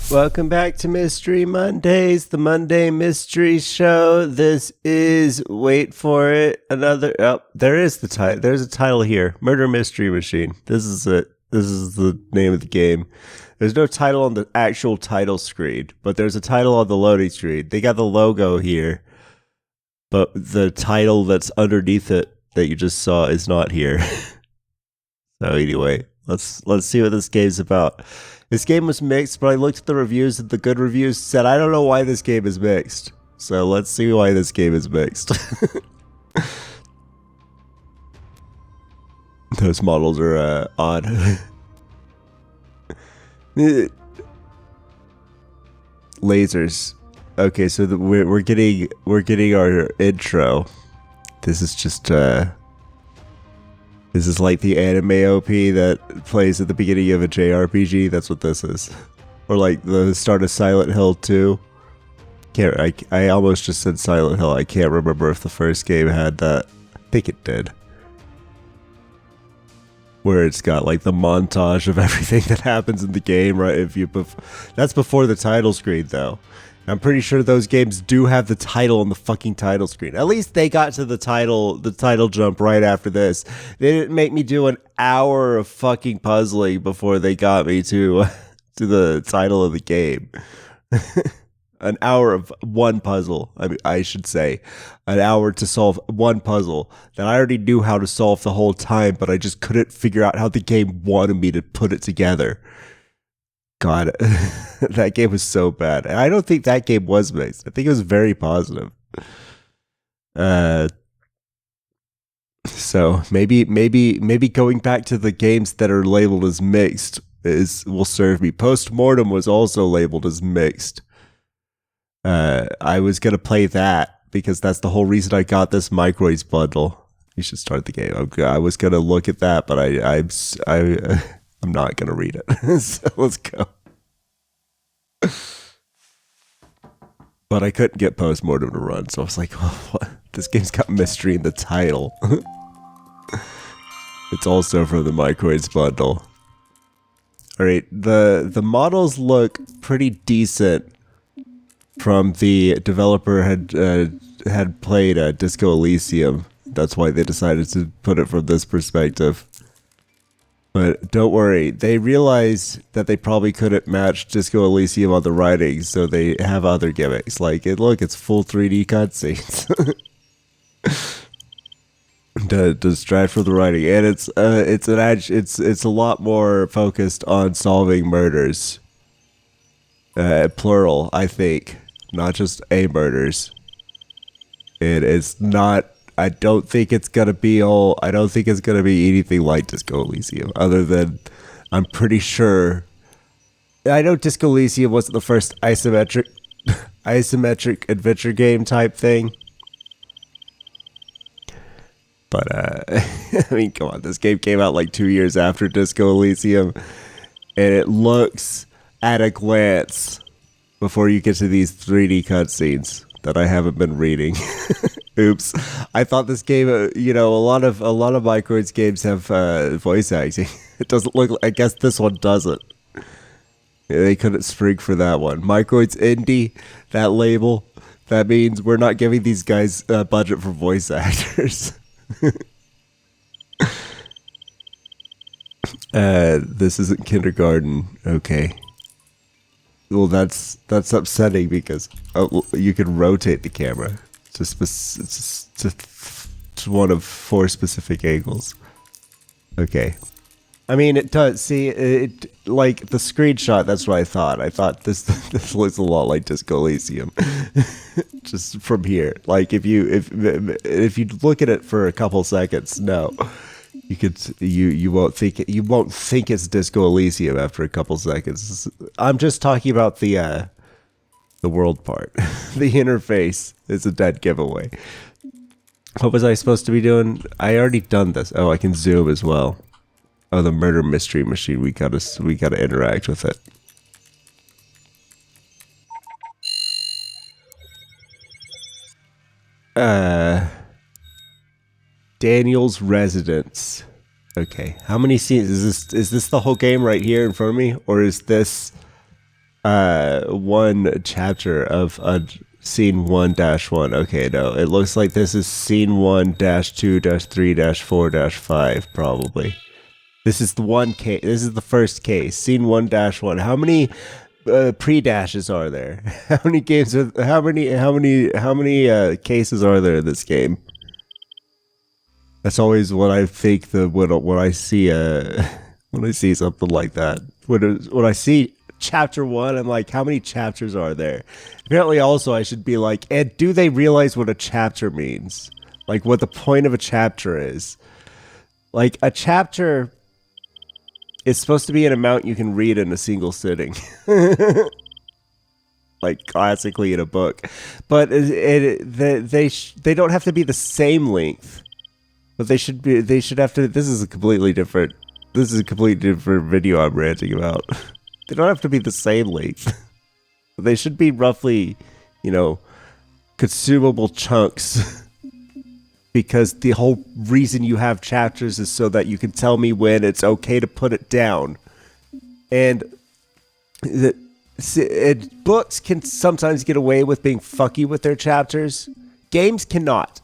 Welcome back to Mystery Mondays, the Monday Mystery Show. This is, wait for it, another, there is the title. There's a title here, Murder Mystery Machine. This is it. This is the name of the game. There's no title on the actual title screen, but there's a title on the loading screen. They got the logo here, but the title that's underneath it that you just saw is not here. So anyway, let's see what this game's about. This game was mixed, but I looked at the reviews and the good reviews said, I don't know why this game is mixed. So let's see why this game is mixed. Those models are odd. Lasers. Okay, so we're getting our intro. This is just this is like the anime OP that plays at the beginning of a JRPG. That's what this is. Or like the start of Silent Hill 2. I almost just said Silent Hill. I can't remember if the first game had that. I think it did. Where it's got like the montage of everything that happens in the game, right? That's before the title screen though. I'm pretty sure those games do have the title on the fucking title screen. At least they got to the title jump right after this. They didn't make me do an hour of fucking puzzling before they got me to the title of the game. An hour of one puzzle. I should say an hour to solve one puzzle that I already knew how to solve the whole time, but I just couldn't figure out how the game wanted me to put it together. God, that game was so bad. And I don't think that game was mixed. I think it was very positive. So maybe going back to the games that are labeled as mixed will serve me. Postmortem was also labeled as mixed. I was gonna play that because that's the whole reason I got this Microids bundle. You should start the game. I was gonna look at that, but I'm not going to read it. So let's go. But I couldn't get Postmortem to run, so I was like, oh, what? This game's got mystery in the title. It's also from the Microids bundle. Alright, the models look pretty decent from the developer had played Disco Elysium. That's why they decided to put it from this perspective. But don't worry, they realized that they probably couldn't match Disco Elysium on the writing, so they have other gimmicks. Like, look, it's full 3D cutscenes. to distract from the writing, and it's a lot more focused on solving murders, plural, I think, not just a murders. And it's not. I don't think it's gonna be anything like Disco Elysium, other than I'm pretty sure. I know Disco Elysium wasn't the first isometric adventure game type thing. But I mean, come on, this game came out like 2 years after Disco Elysium, and it looks at a glance before you get to these 3D cutscenes that I haven't been reading. Oops. I thought this game, a lot of Microids games have voice acting. It doesn't look, I guess this one doesn't. They couldn't spring for that one. Microids Indie, that label, that means we're not giving these guys a budget for voice actors. This isn't kindergarten. Okay. Well, that's upsetting because you can rotate the camera to one of 4 specific angles. Okay. I mean, it does. See, it like the screenshot. That's what I thought. I thought this looks a lot like Disco Elysium, just from here. Like if you look at it for a couple seconds, no, you won't think it's Disco Elysium after a couple seconds. I'm just talking about the world part. The interface is a dead giveaway. What was I supposed to be doing? I already done this. Oh, I can zoom as well. Oh, the murder mystery machine. We gotta interact with it. Daniel's residence. Okay, how many scenes is this? Is this the whole game right here in front of me, or is this one chapter of scene 1-1. Okay, no, it looks like this is scene 1-2-3-4-5 probably. This is the one case. This is the first case. Scene 1-1. How many pre-dashes are there? How many games are? How many cases are there in this game? That's always what I think. When I see when I see something like that. When I see chapter 1, I'm like, how many chapters are there? Apparently, also I should be like, and do they realize what a chapter means? Like what the point of a chapter is? Like a chapter. It's supposed to be an amount you can read in a single sitting. Like classically in a book. But they don't have to be the same length. But they should have to. This is a completely different video I'm ranting about. They don't have to be the same length. They should be roughly, consumable chunks. Because the whole reason you have chapters is so that you can tell me when it's okay to put it down. And books can sometimes get away with being fucky with their chapters. Games cannot.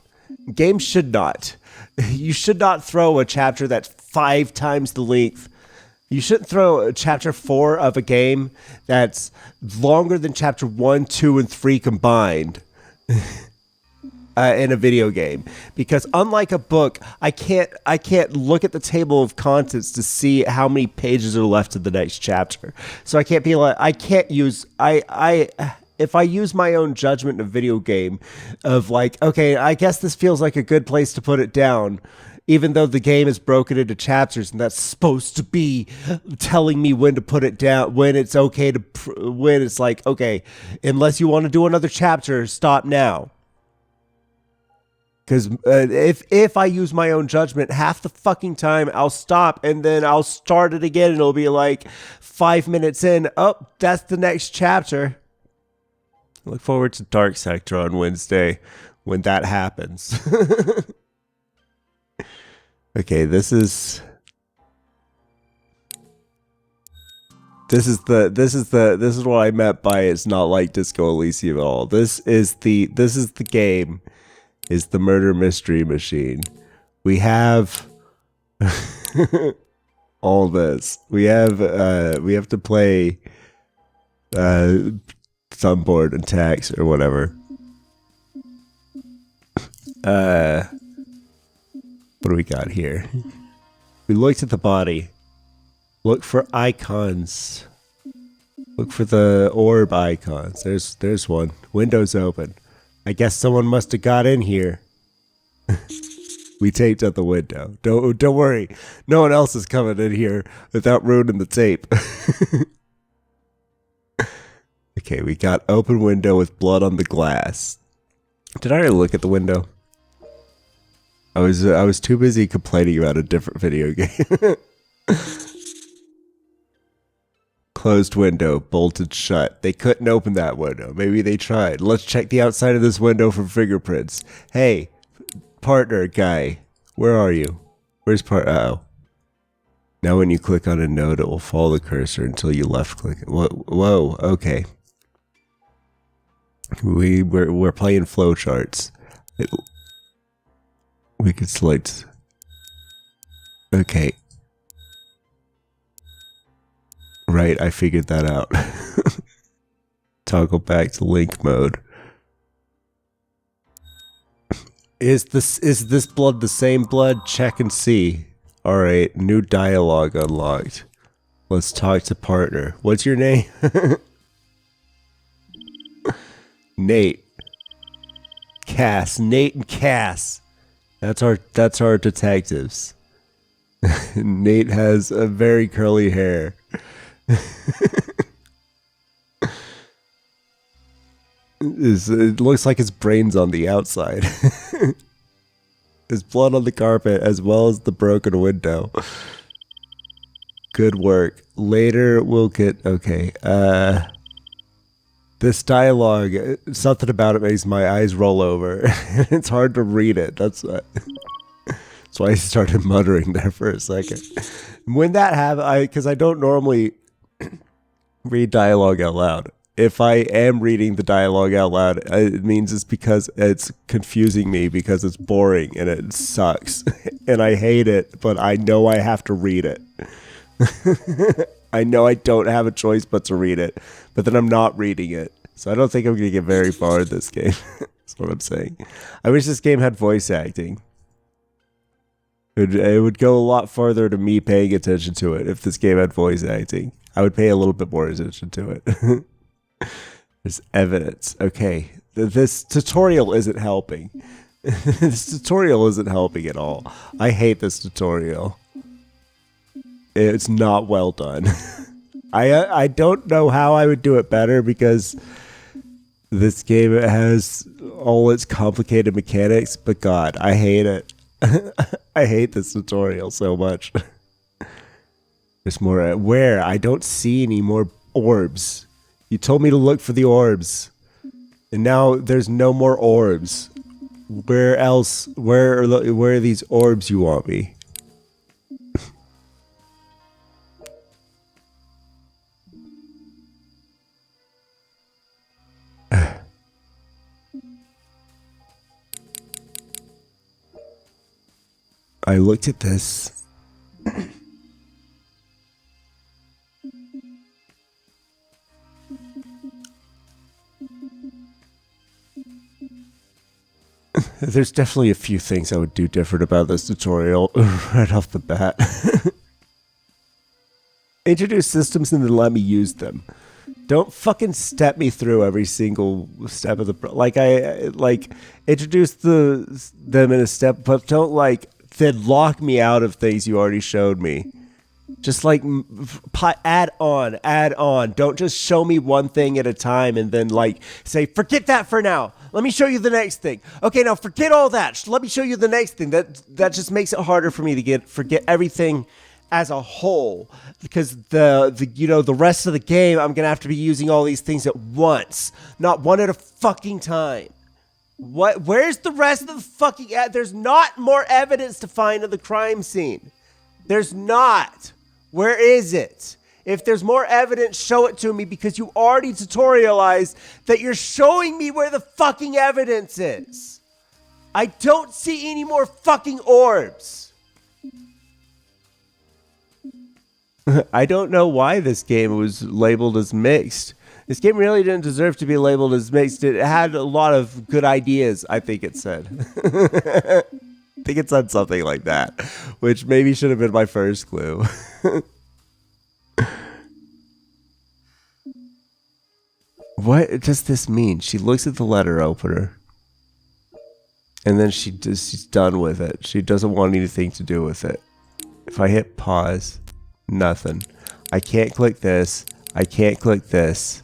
Games should not. You should not throw a chapter that's 5 times the length. You shouldn't throw a chapter 4 of a game that's longer than chapter 1, 2, and 3 combined. In a video game, because unlike a book, I can't look at the table of contents to see how many pages are left in the next chapter. So I can't be like, if I use my own judgment in a video game of like, okay, I guess this feels like a good place to put it down, even though the game is broken into chapters, and that's supposed to be telling me when to put it down, when it's okay to, when it's like, okay, unless you want to do another chapter, stop now. Because if I use my own judgment, half the fucking time I'll stop and then I'll start it again and it'll be like 5 minutes in. Oh, that's the next chapter. I look forward to Dark Sector on Wednesday when that happens. Okay, this is what I meant by it's not like Disco Elysium at all. This is the game. Is the murder mystery machine. We have all this. We have to play Sunboard and Tax or whatever. What do we got here? We looked at the body. Look for icons. Look for the orb icons. There's one. Window's open. I guess someone must have got in here. We taped out the window. Don't worry. No one else is coming in here without ruining the tape. Okay, we got open window with blood on the glass. Did I already look at the window? I was too busy complaining about a different video game. Closed window, bolted shut. They couldn't open that window. Maybe they tried. Let's check the outside of this window for fingerprints. Hey, partner guy, where are you? Where's Uh-oh. Now when you click on a node, it will follow the cursor until you left click it. Whoa, okay. We're playing flowcharts. We could select. Okay. Right, I figured that out. Toggle back to link mode. Is this blood the same blood? Check and see. Alright, new dialogue unlocked. Let's talk to partner. What's your name? Nate. Cass. Nate and Cass. That's our detectives. Nate has a very curly hair. It looks like his brain's on the outside. There's blood on the carpet as well as the broken window. Good work. Later we'll get okay. This dialogue, something about it makes my eyes roll over. It's hard to read it. That's why I started muttering there for a second. When that happens, because I don't normally Read dialogue out loud. If I am reading the dialogue out loud, it means it's because it's confusing me because it's boring and it sucks. And I hate it, but I know I have to read it. I know I don't have a choice but to read it, but then I'm not reading it. So I don't think I'm going to get very far in this game. That's what I'm saying. I wish this game had voice acting. It would go a lot farther to me paying attention to it if this game had voice acting. I would pay a little bit more attention to it. There's evidence. Okay. This tutorial isn't helping. This tutorial isn't helping at all. I hate this tutorial. It's not well done. I don't know how I would do it better because this game has all its complicated mechanics, but God, I hate it. I hate this tutorial so much. There's more. Where? I don't see any more orbs. You told me to look for the orbs. And now there's no more orbs. Where else? Where are these orbs you want me? I looked at this. There's definitely a few things I would do different about this tutorial right off the bat. Introduce systems and then let me use them. Don't fucking step me through every single step of the introduce them in a step, but don't then lock me out of things you already showed me. Just add on. Don't just show me one thing at a time and then say, forget that for now. Let me show you the next thing. Okay, now forget all that. Let me show you the next thing. That just makes it harder for me to forget everything as a whole, because the rest of the game I'm gonna have to be using all these things at once, not one at a fucking time. Where's the rest of the fucking? There's not more evidence to find of the crime scene. There's not. Where is it? If there's more evidence, show it to me, because you already tutorialized that you're showing me where the fucking evidence is. I don't see any more fucking orbs. I don't know why this game was labeled as mixed. This game really didn't deserve to be labeled as mixed. It had a lot of good ideas, I think it said. I think it said something like that, which maybe should have been my first clue. What does this mean? She looks at the letter opener, and then she's done with it. She doesn't want anything to do with it. If I hit pause, nothing. I can't click this. I can't click this.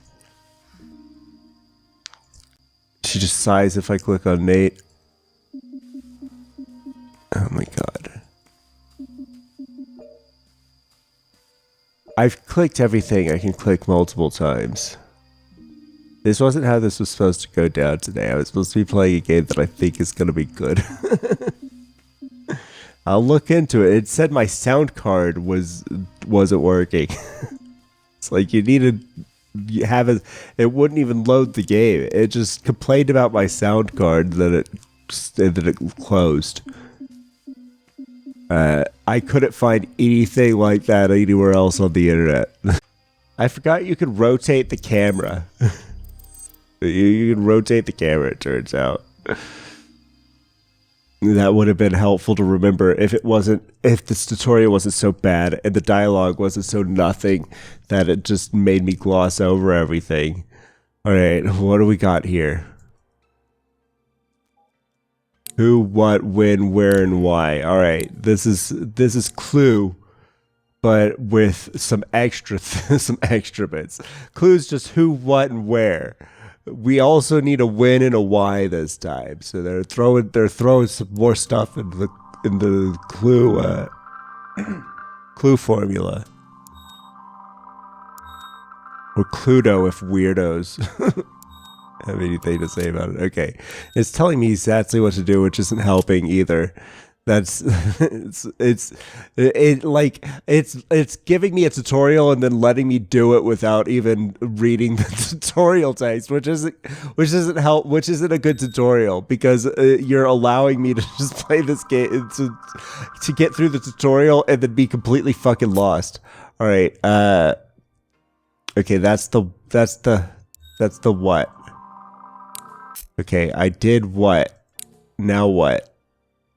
She just sighs if I click on Nate. Oh my God. I've clicked everything I can click multiple times. This wasn't how this was supposed to go down today. I was supposed to be playing a game that I think is going to be good. I'll look into it. It said my sound card wasn't working. It's like you needed have it. It wouldn't even load the game. It just complained about my sound card that it closed. I couldn't find anything like that anywhere else on the internet. I forgot you could rotate the camera. You can rotate the camera, it turns out. That would have been helpful to remember if this tutorial wasn't so bad and the dialogue wasn't so nothing that it just made me gloss over everything. Alright, what do we got here? Who, what, when, where, and why. Alright, this is Clue, but with some extra bits. Clue's just who, what, and where. We also need a when and a why this time. So they're throwing some more stuff into the Clue Clue formula. Or Cluedo if weirdos have anything to say about it. Okay. It's telling me exactly what to do, which isn't helping either. That's it's giving me a tutorial and then letting me do it without even reading the tutorial text, which isn't a good tutorial, because you're allowing me to just play this game to get through the tutorial and then be completely fucking lost. All right, okay, that's the what. Okay, I did what. Now what?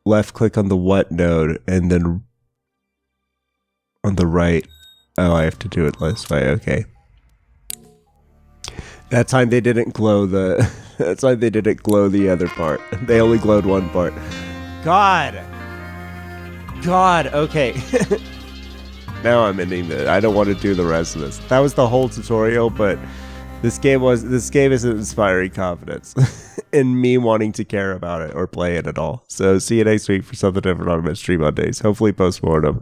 Left click on the what node, and then on the right. Oh, I have to do it this way. Okay. That time they didn't glow the. That time they didn't glow the other part. They only glowed one part. God. Okay. Now I'm ending it. I don't want to do the rest of this. That was the whole tutorial, but this game isn't inspiring confidence in me wanting to care about it or play it at all. So see you next week for something different on my stream Mondays. Hopefully postmortem.